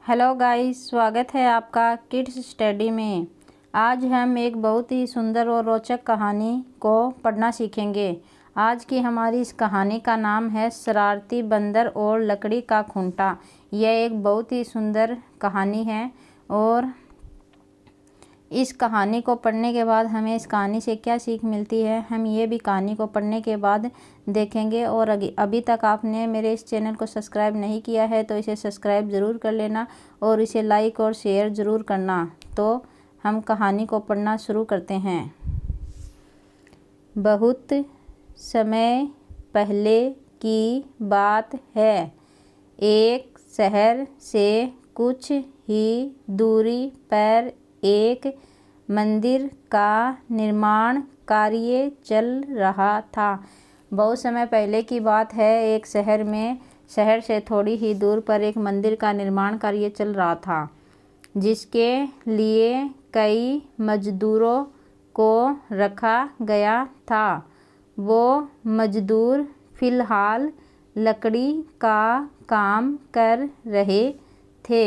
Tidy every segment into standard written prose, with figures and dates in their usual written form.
Hello guys, स्वागत है आपका किड्स स्टडी में। आज हम एक बहुत ही सुंदर और रोचक कहानी को पढ़ना सीखेंगे। आज की हमारी इस कहानी का नाम है शरारती बंदर और लकड़ी का खूंटा। यह एक बहुत ही सुंदर कहानी है और इस कहानी को पढ़ने के बाद हमें इस कहानी से क्या सीख मिलती है, हम ये भी कहानी को पढ़ने के बाद देखेंगे। और अभी तक आपने मेरे इस चैनल को सब्सक्राइब नहीं किया है तो इसे सब्सक्राइब ज़रूर कर लेना और इसे लाइक और शेयर ज़रूर करना। तो हम कहानी को पढ़ना शुरू करते हैं। बहुत समय पहले की बात है। एक शहर से कुछ ही दूरी पर एक मंदिर का निर्माण कार्य चल रहा था। बहुत समय पहले की बात है। एक शहर से थोड़ी ही दूर पर एक मंदिर का निर्माण कार्य चल रहा था, जिसके लिए कई मजदूरों को रखा गया था। वो मजदूर फिलहाल लकड़ी का काम कर रहे थे।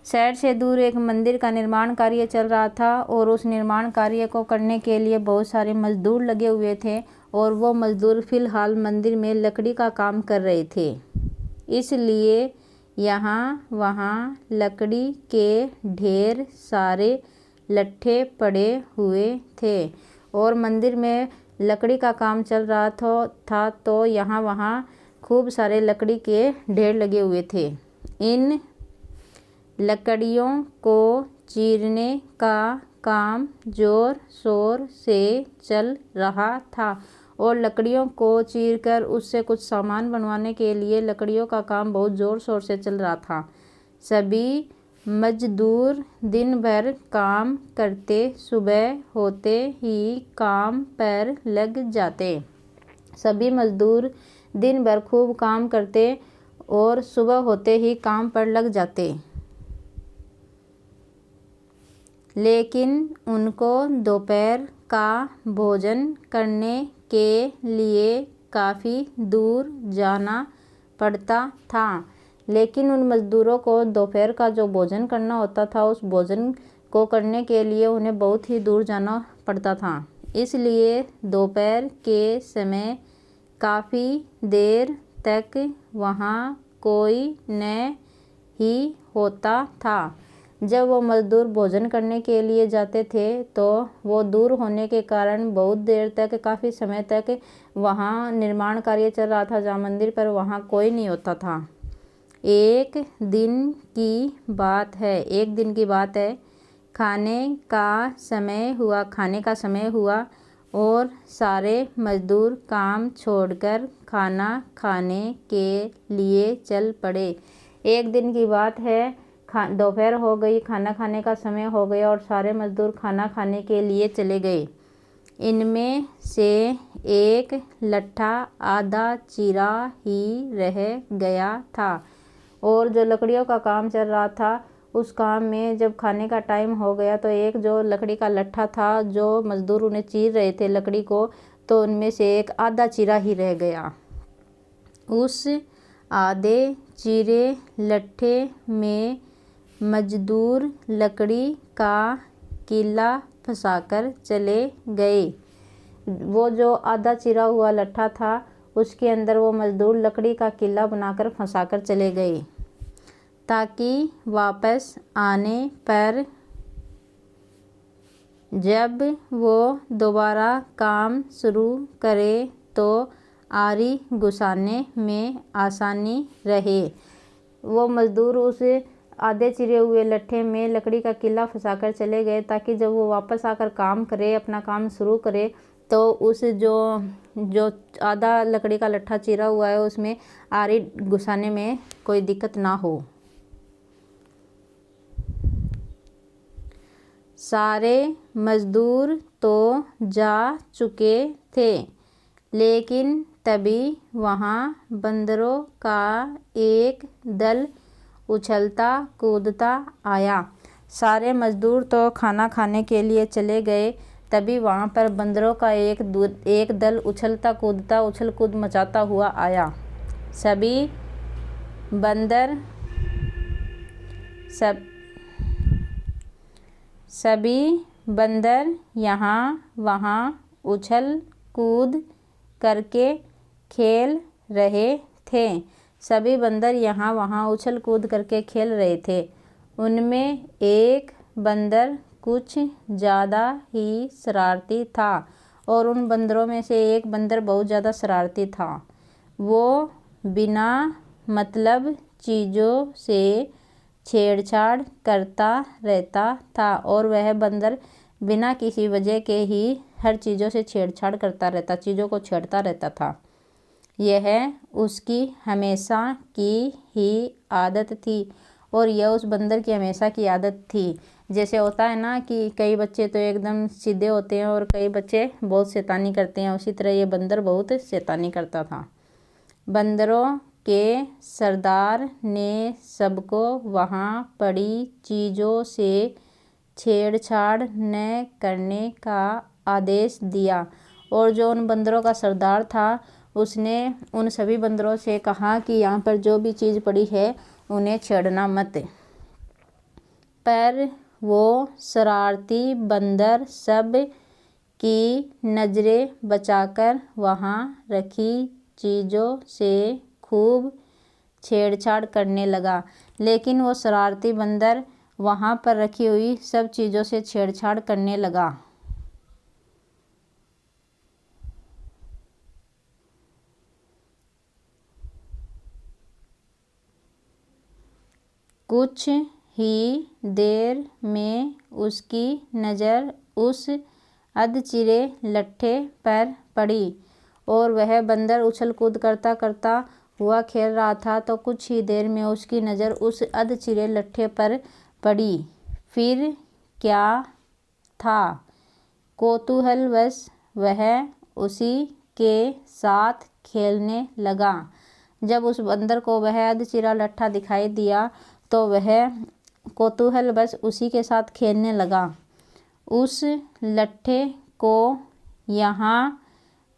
शहर से दूर एक मंदिर का निर्माण कार्य चल रहा था और उस निर्माण कार्य को करने के लिए बहुत सारे मजदूर लगे हुए थे और वो मजदूर फिलहाल मंदिर में लकड़ी का काम कर रहे थे। इसलिए यहाँ वहाँ लकड़ी के ढेर सारे लट्ठे पड़े हुए थे और मंदिर में लकड़ी का काम चल रहा था तो यहाँ वहाँ खूब सारे लकड़ी के ढेर लगे हुए थे। इन लकड़ियों को चीरने का काम जोर शोर से चल रहा था और लकड़ियों को चीरकर उससे कुछ सामान बनवाने के लिए लकड़ियों का काम बहुत ज़ोर शोर से चल रहा था। सभी मजदूर दिन भर काम करते, सुबह होते ही काम पर लग जाते। सभी मजदूर दिन भर खूब काम करते और सुबह होते ही काम पर लग जाते, लेकिन उनको दोपहर का भोजन करने के लिए काफ़ी दूर जाना पड़ता था। लेकिन उन मज़दूरों को दोपहर का जो भोजन करना होता था, उस भोजन को करने के लिए उन्हें बहुत ही दूर जाना पड़ता था। इसलिए दोपहर के समय काफ़ी देर तक वहाँ कोई न ही होता था। जब वो मज़दूर भोजन करने के लिए जाते थे तो वो दूर होने के कारण बहुत देर तक, काफ़ी समय तक वहाँ निर्माण कार्य चल रहा था जहाँ मंदिर पर, वहाँ कोई नहीं होता था। एक दिन की बात है। खाने का समय हुआ और सारे मज़दूर काम छोड़कर खाना खाने के लिए चल पड़े। एक दिन की बात है। दोपहर हो गई, खाना खाने का समय हो गया और सारे मज़दूर खाना खाने के लिए चले गए। इनमें से एक लट्ठा आधा चीरा ही रह गया था और जो लकड़ियों का काम चल रहा था, उस काम में जब खाने का टाइम हो गया तो एक जो लकड़ी का लट्ठा था, जो मज़दूर उन्हें चीर रहे थे लकड़ी को, तो उनमें से एक आधा चीरा ही रह गया। उस आधे चीरे लट्ठे में मजदूर लकड़ी का किला फंसाकर चले गए। वो जो आधा चिरा हुआ लट्ठा था, उसके अंदर वो मजदूर लकड़ी का किला बनाकर फंसाकर चले गए, ताकि वापस आने पर जब वो दोबारा काम शुरू करे तो आरी घुसाने में आसानी रहे। वो मजदूर उस आधे चिरे हुए लट्ठे में लकड़ी का किला फंसाकर चले गए ताकि जब वो वापस आकर काम करे, अपना काम शुरू करे, तो उस जो आधा लकड़ी का लट्ठा चिरा हुआ है उसमें आरी घुसाने में कोई दिक्कत ना हो। सारे मजदूर तो जा चुके थे, लेकिन तभी वहाँ बंदरों का एक दल उछलता कूदता आया। सारे मजदूर तो खाना खाने के लिए चले गए, तभी वहाँ पर बंदरों का एक दल उछलता कूदता, उछल कूद मचाता हुआ आया। सभी बंदर सभी बंदर यहाँ वहाँ उछल कूद करके खेल रहे थे। सभी बंदर यहाँ वहाँ उछल कूद करके खेल रहे थे। उनमें एक बंदर कुछ ज़्यादा ही शरारती था और उन बंदरों में से एक बंदर बहुत ज़्यादा शरारती था। वो बिना मतलब चीज़ों से छेड़छाड़ करता रहता था और वह बंदर बिना किसी वजह के ही हर चीज़ों से छेड़छाड़ करता रहता, चीज़ों को छेड़ता रहता था। यह उसकी हमेशा की ही आदत थी और यह उस बंदर की हमेशा की आदत थी। जैसे होता है ना कि कई बच्चे तो एकदम सीधे होते हैं और कई बच्चे बहुत शैतानी करते हैं, उसी तरह ये बंदर बहुत शैतानी करता था। बंदरों के सरदार ने सबको वहाँ पड़ी चीज़ों से छेड़छाड़ न करने का आदेश दिया और जो उन बंदरों का सरदार था उसने उन सभी बंदरों से कहा कि यहाँ पर जो भी चीज़ पड़ी है उन्हें छेड़ना मत। पर वो शरारती बंदर सब की नज़रें बचाकर वहाँ रखी चीज़ों से खूब छेड़छाड़ करने लगा। लेकिन वो शरारती बंदर वहाँ पर रखी हुई सब चीज़ों से छेड़छाड़ करने लगा। कुछ ही देर में उसकी नज़र उस अधचिरे लट्ठे पर पड़ी और वह बंदर उछल कूद करता करता हुआ खेल रहा था। तो कुछ ही देर में उसकी नज़र उस अधचिरे लट्ठे पर पड़ी। फिर क्या था? कौतूहलवश वह उसी के साथ खेलने लगा। जब उस बंदर को वह अधचिरा लट्ठा दिखाई दिया तो वह कौतूहलवश उसी के साथ खेलने लगा। उस लट्ठे को यहाँ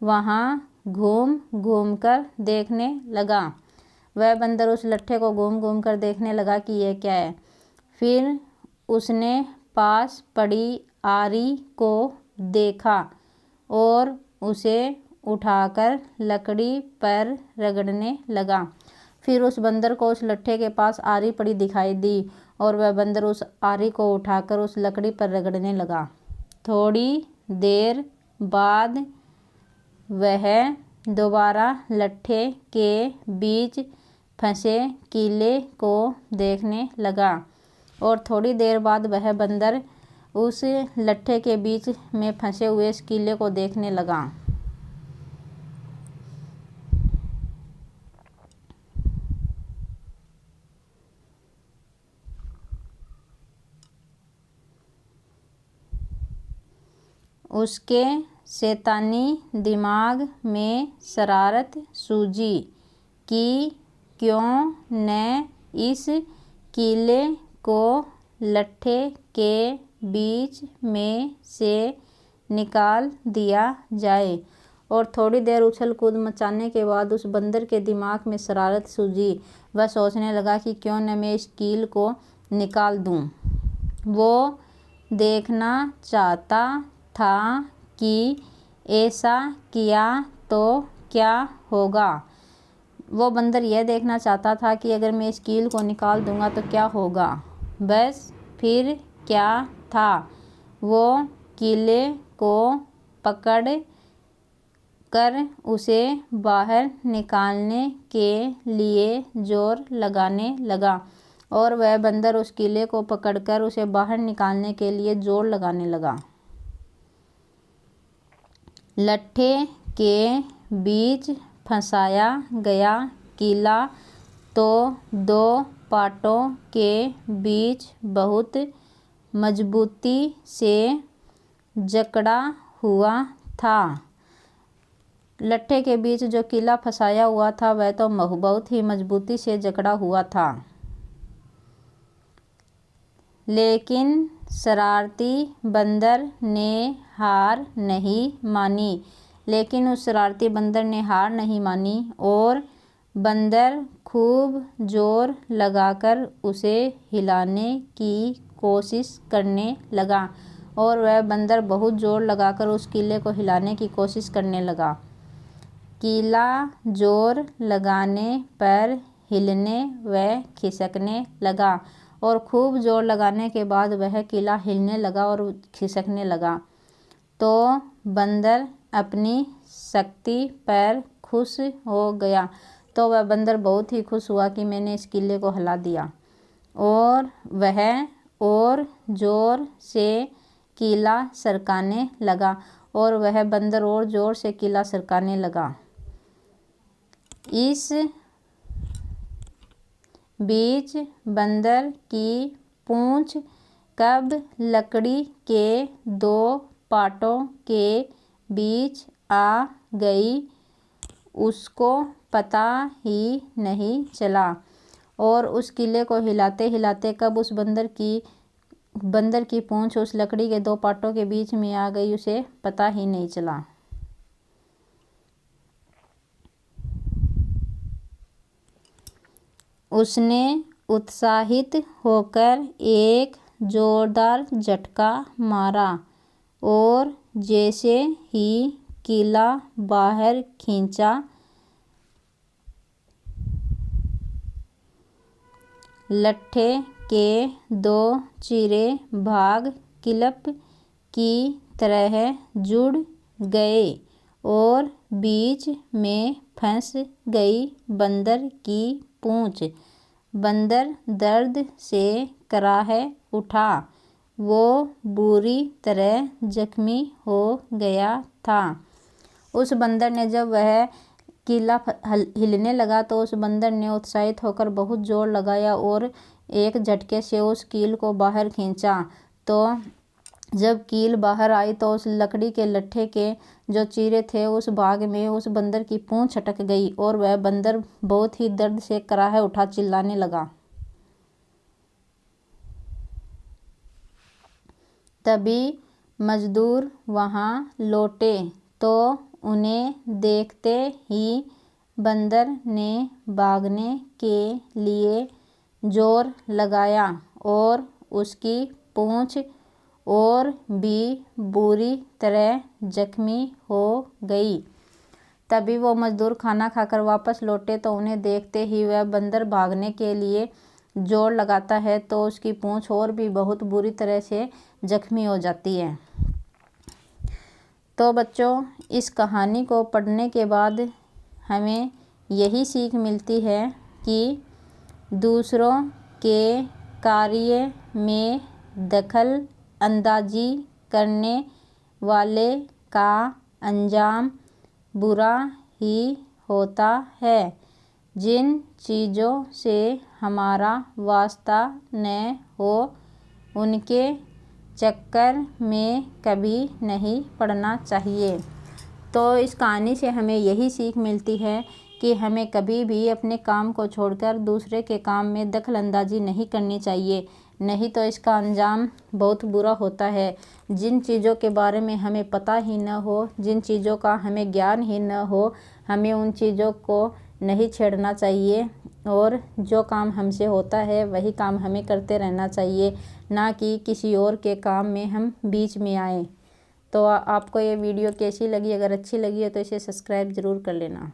वहाँ घूम घूम कर देखने लगा। वह बंदर उस लट्ठे को घूम घूम कर देखने लगा कि यह क्या है। फिर उसने पास पड़ी आरी को देखा और उसे उठाकर लकड़ी पर रगड़ने लगा। फिर उस बंदर को उस लट्ठे के पास आरी पड़ी दिखाई दी और वह बंदर उस आरी को उठाकर उस लकड़ी पर रगड़ने लगा। थोड़ी देर बाद वह दोबारा लट्ठे के बीच फंसे कीले को देखने लगा और थोड़ी देर बाद वह बंदर उस लट्ठे के बीच में फंसे हुए इस कीले को देखने लगा। उसके शैतानी दिमाग में शरारत सूझी कि क्यों न इस कीले को लट्ठे के बीच में से निकाल दिया जाए। और थोड़ी देर उछल कूद मचाने के बाद उस बंदर के दिमाग में शरारत सूझी। वह सोचने लगा कि क्यों न मैं इस कील को निकाल दूं। वो देखना चाहता था कि ऐसा किया तो क्या होगा। वो बंदर यह देखना चाहता था कि अगर मैं इस कील को निकाल दूंगा तो क्या होगा। बस फिर क्या था, वो कीले को पकड़ कर उसे बाहर निकालने के लिए जोर लगाने लगा और वह बंदर उस कीले को पकड़कर उसे बाहर निकालने के लिए जोर लगाने लगा। लट्ठे के बीच फंसाया गया कीला तो दो पाटों के बीच बहुत मजबूती से जकड़ा हुआ था। लट्ठे के बीच जो कीला फंसाया हुआ था वह तो बहुत ही मजबूती से जकड़ा हुआ था। लेकिन शरारती बंदर ने हार नहीं मानी। लेकिन उस शरारती बंदर ने हार नहीं मानी और बंदर खूब जोर लगाकर उसे हिलाने की कोशिश करने लगा और वह बंदर बहुत जोर लगाकर उस किले को हिलाने की कोशिश करने लगा। किला जोर लगाने पर हिलने व खिसकने लगा और खूब जोर लगाने के बाद वह किला हिलने लगा और खिसकने लगा। तो बंदर अपनी शक्ति पर खुश हो गया। तो वह बंदर बहुत ही खुश हुआ कि मैंने इस किले को हिला दिया और वह और जोर से किला सरकाने लगा और वह बंदर और जोर से किला सरकाने लगा। इस बीच बंदर की पूंछ कब लकड़ी के दो पाटों के बीच आ गई उसको पता ही नहीं चला और उस किले को हिलाते हिलाते कब उस बंदर की पूंछ उस लकड़ी के दो पाटों के बीच में आ गई उसे पता ही नहीं चला। उसने उत्साहित होकर एक जोरदार झटका मारा और जैसे ही किला बाहर खींचा, लट्ठे के दो चीरे भाग क्लिप की तरह जुड़ गए और बीच में फंस गई बंदर की पूंछ। बंदर दर्द से कराह उठा। वो बुरी तरह जख्मी हो गया था। उस बंदर ने जब वह किला हिलने लगा तो उस बंदर ने उत्साहित होकर बहुत जोर लगाया और एक झटके से उस कील को बाहर खींचा। तो जब कील बाहर आई तो उस लकड़ी के लट्ठे के जो चीरे थे उस भाग में उस बंदर की पूंछ अटक गई और वह बंदर बहुत ही दर्द से कराह उठा, चिल्लाने लगा। तभी मजदूर वहाँ लौटे तो उन्हें देखते ही बंदर ने भागने के लिए जोर लगाया और उसकी पूंछ और भी बुरी तरह जख्मी हो गई। तभी वो मजदूर खाना खाकर वापस लौटे तो उन्हें देखते ही वह बंदर भागने के लिए जोर लगाता है तो उसकी पूंछ और भी बहुत बुरी तरह से जख्मी हो जाती है। तो बच्चों, इस कहानी को पढ़ने के बाद हमें यही सीख मिलती है कि दूसरों के कार्य में दखल अंदाजी करने वाले का अंजाम बुरा ही होता है। जिन चीज़ों से हमारा वास्ता न हो उनके चक्कर में कभी नहीं पड़ना चाहिए। तो इस कहानी से हमें यही सीख मिलती है कि हमें कभी भी अपने काम को छोड़कर दूसरे के काम में दखल अंदाजी नहीं करनी चाहिए, नहीं तो इसका अंजाम बहुत बुरा होता है। जिन चीज़ों के बारे में हमें पता ही न हो, जिन चीज़ों का हमें ज्ञान ही न हो, हमें उन चीज़ों को नहीं छेड़ना चाहिए और जो काम हमसे होता है वही काम हमें करते रहना चाहिए, ना कि किसी और के काम में हम बीच में आए। तो आपको ये वीडियो कैसी लगी? अगर अच्छी लगी है तो इसे सब्सक्राइब ज़रूर कर लेना।